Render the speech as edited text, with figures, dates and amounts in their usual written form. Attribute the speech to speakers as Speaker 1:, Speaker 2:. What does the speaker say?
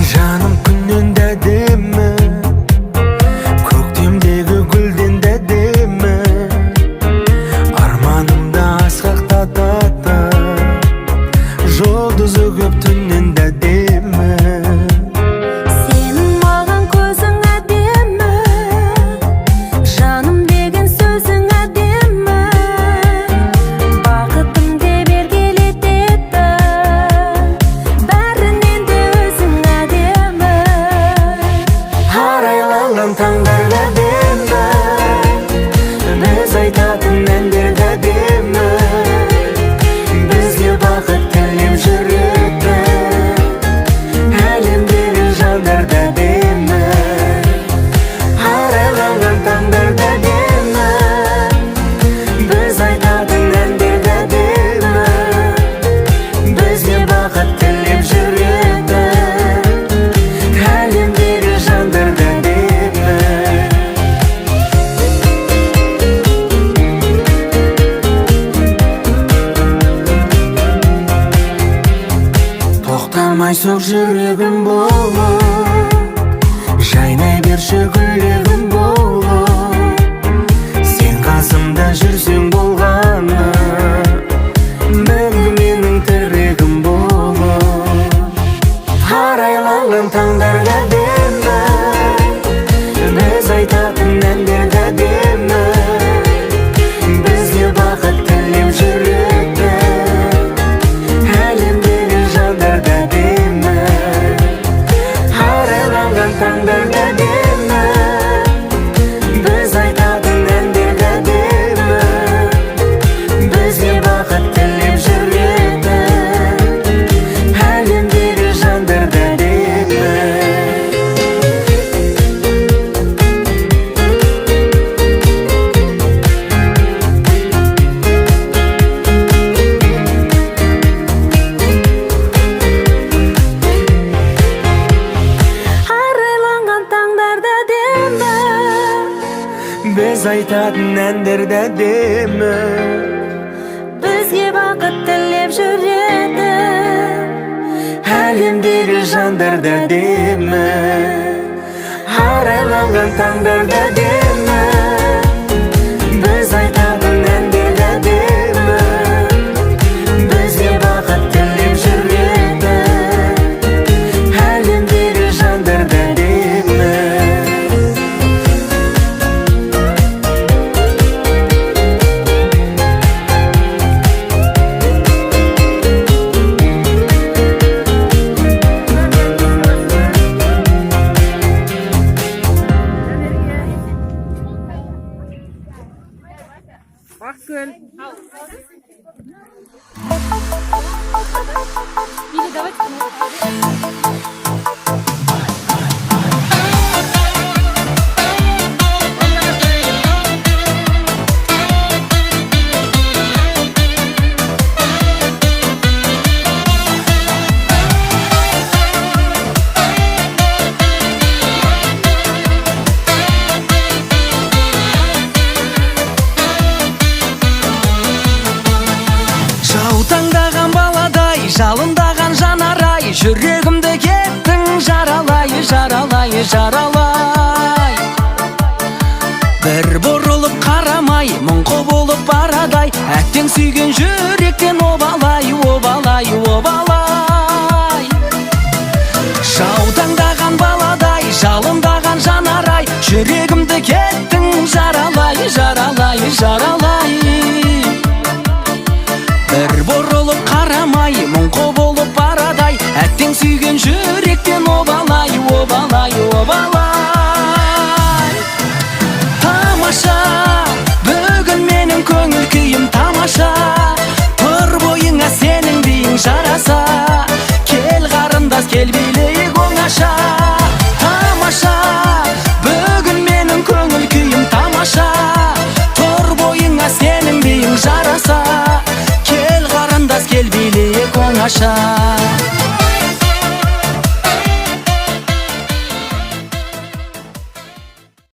Speaker 1: Жаным күннен дәдемі, көктемдегі гүлден дәдемі, арманымда асқақтатады жұлдызы көп түннен дәдемі.
Speaker 2: Сенің маған көзің әдемі, жаным деген сөзің әдемі, бақытым деп еркелетеді, бәрінен де өзің әдемі.
Speaker 1: Арайланған таңдар әдемі, біз айтатын әндер әдемі, бізге бақыт тілеп жүреді, әлемдегі жандар әдемі. Арайланған таңдар әдемі, біз айтатын әндер әдемі, бізге бақыт тілеп жүреді, әлемдегі жандар әдемі. Тоқтамай соқ жүрегім болып, жайнай берші гүлегім болып, сен қасымда жүрсең болғаны, мәңгі менің тірегім болып. Арайланған таңдар әдемі, біз айтатын әндер әдемі, бізге бақыт тілеп жүреді, әлемдегі жандар әдемі. Арайланған таңдар әдемі, біз айтатын әндер әдемі, бізге бақыт тілеп жүреді, әлемдегі жандар әдемі.
Speaker 2: Арайланған таңдарда әдемі,
Speaker 1: Біз айтатын әндер әдемі,
Speaker 2: бізге бақыт тілеп жүреді,
Speaker 1: әлемдегі жандар әдемі. Арайланған таңдар әдемі, біз айтатын әндер әдемі, бізге бақыт тілеп жүреді, әлемдегі жандар әдемі.
Speaker 3: Акгүл. Или давайте.
Speaker 4: Жаутаңдаған баладай, жалындаған жанарай, жүрегімді кеттің жаралай, жаралай, жаралай. Бір бұрылып қарамай, мұңқы болып барадай, әттең сүйген жүректен обалай, обалай, обалай. Жаутаңдаған баладай, жалындаған жанарай, жүрегімді кеттің жаралай, жаралай, жаралай. Бір бұрылып қарамай, мұңқы болып барадай, әттең сүйген жүректен обалай, обалай, обалай. Тамаша, бүгін менің көңіл күйім тамаша, тұр бойыңа сенің биің жараса, кел қарындас, кел билейік оңаша. Тамаша, бүгін менің көңіл күйім тамаша, тұр бойыңа сенің биің жараса, кел қарындас, кел билейік оңаша.